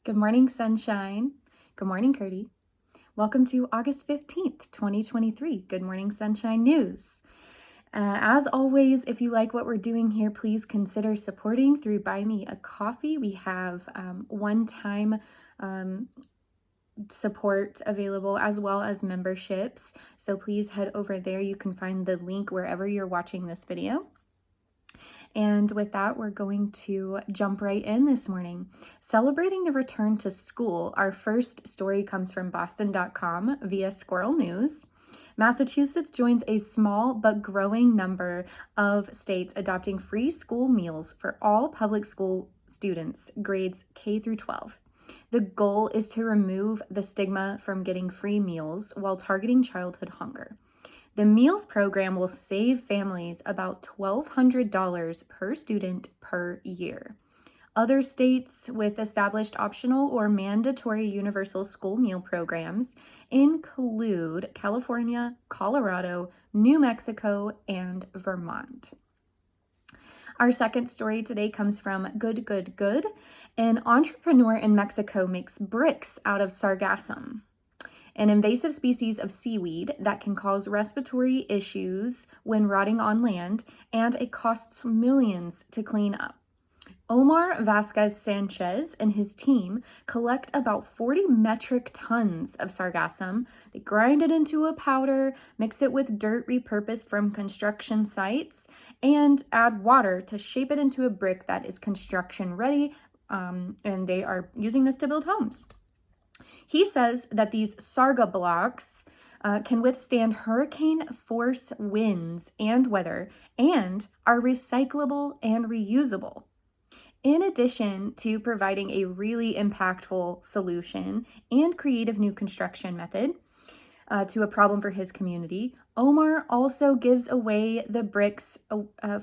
Good morning, sunshine. Good morning, Curdy. Welcome to August 15th, 2023. Good morning, sunshine news. As always, if you like what we're doing here, please consider supporting through Buy Me a Coffee. We have one-time support available as well as memberships. So please head over there. You can find the link wherever you're watching this video. And with that, we're going to jump right in this morning. Celebrating the return to school, our first story comes from Boston.com via Squirrel News. Massachusetts joins a small but growing number of states adopting free school meals for all public school students, grades K through 12. The goal is to remove the stigma from getting free meals while targeting childhood hunger. The meals program will save families about $1,200 per student per year. Other states with established optional or mandatory universal school meal programs include California, Colorado, New Mexico, and Vermont. Our second story today comes from Good Good Good. An entrepreneur in Mexico makes bricks out of sargassum, an invasive species of seaweed that can cause respiratory issues when rotting on land, and it costs millions to clean up. Omar Vasquez Sanchez and his team collect about 40 metric tons of sargassum. They grind it into a powder, mix it with dirt repurposed from construction sites, and add water to shape it into a brick that is construction ready, and they are using this to build homes. He says that these sarga blocks can withstand hurricane force winds and weather and are recyclable and reusable. In addition to providing a really impactful solution and creative new construction method to a problem for his community, Omar also gives away the bricks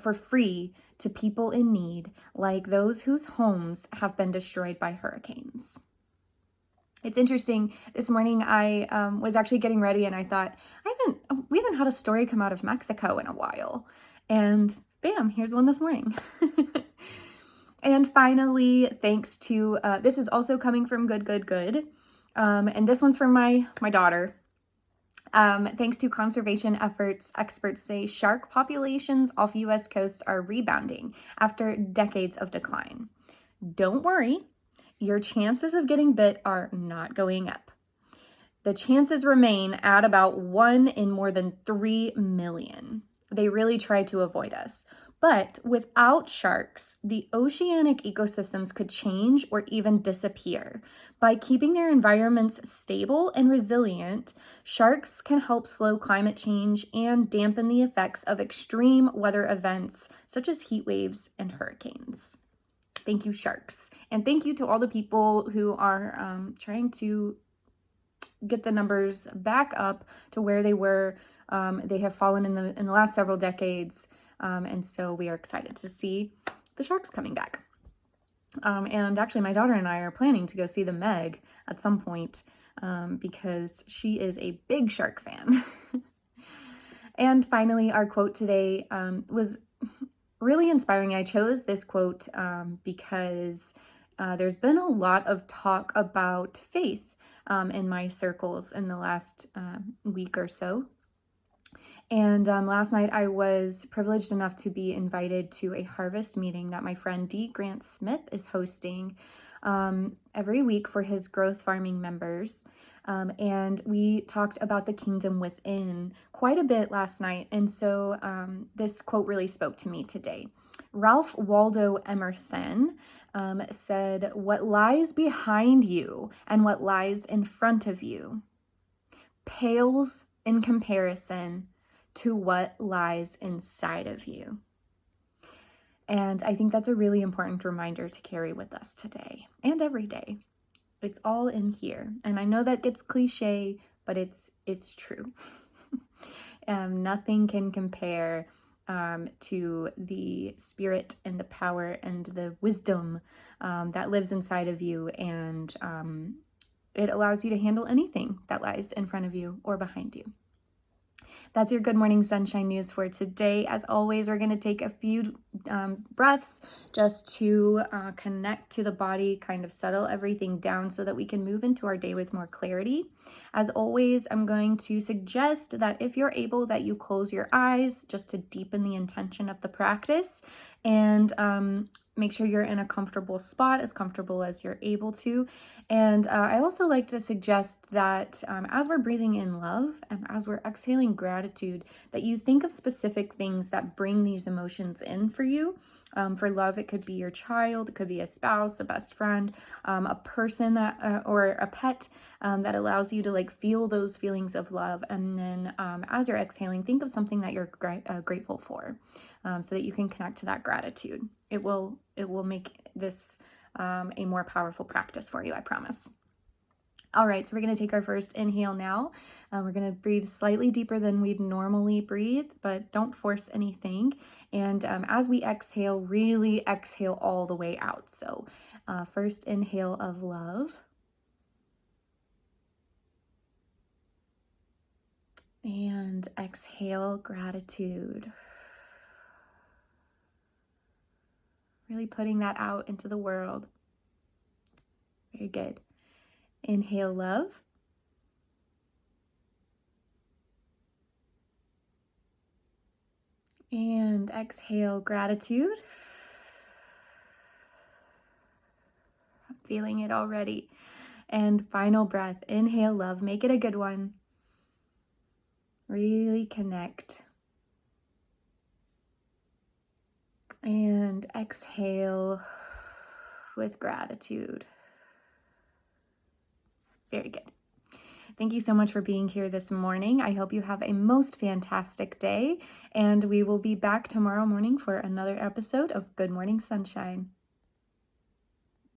for free to people in need, like those whose homes have been destroyed by hurricanes. It's interesting. This morning I was actually getting ready and I thought, we haven't had a story come out of Mexico in a while. And bam, here's one this morning. And finally, thanks to, this is also coming from Good Good Good. And this one's from my daughter. Thanks to conservation efforts, experts say shark populations off U.S. coasts are rebounding after decades of decline. Don't worry. Your chances of getting bit are not going up. The chances remain at about 1 in more than 3 million. They really try to avoid us. But without sharks, the oceanic ecosystems could change or even disappear. By keeping their environments stable and resilient, sharks can help slow climate change and dampen the effects of extreme weather events such as heat waves and hurricanes. Thank you, sharks. And thank you to all the people who are trying to get the numbers back up to where they were. They have fallen in the last several decades. And so we are excited to see the sharks coming back. And actually, my daughter and I are planning to go see the Meg at some point because she is a big shark fan. And finally, our quote today was really inspiring. I chose this quote because there's been a lot of talk about faith in my circles in the last week or so. And last night I was privileged enough to be invited to a harvest meeting that my friend D. Grant Smith is hosting every week for his growth farming members. And we talked about the kingdom within quite a bit last night. And so this quote really spoke to me today. Ralph Waldo Emerson said, "What lies behind you and what lies in front of you pales in comparison to what lies inside of you." And I think that's a really important reminder to carry with us today and every day. It's all in here. And I know that gets cliche, but it's true. Nothing can compare to the spirit and the power and the wisdom that lives inside of you. And it allows you to handle anything that lies in front of you or behind you. That's your Good Morning Sunshine news for today. As always, we're going to take a few breaths just to connect to the body, kind of settle everything down so that we can move into our day with more clarity. As always, I'm going to suggest that if you're able, that you close your eyes just to deepen the intention of the practice, and make sure you're in a comfortable spot, as comfortable as you're able to. And I also like to suggest that as we're breathing in love and as we're exhaling gratitude, that you think of specific things that bring these emotions in for you. For love, it could be your child, it could be a spouse, a best friend, a person that or a pet that allows you to like feel those feelings of love. And then as you're exhaling, think of something that you're grateful for, so that you can connect to that gratitude. It will make this a more powerful practice for you, I promise. All right, so we're going to take our first inhale now. We're going to breathe slightly deeper than we'd normally breathe, but don't force anything. And as we exhale, really exhale all the way out. So first inhale of love. And exhale gratitude. Really putting that out into the world. Very good. Inhale love. And exhale gratitude. I'm feeling it already. And final breath. Inhale love. Make it a good one. Really connect. And exhale with gratitude. Very good. Thank you so much for being here this morning. I hope you have a most fantastic day, and we will be back tomorrow morning for another episode of Good Morning Sunshine.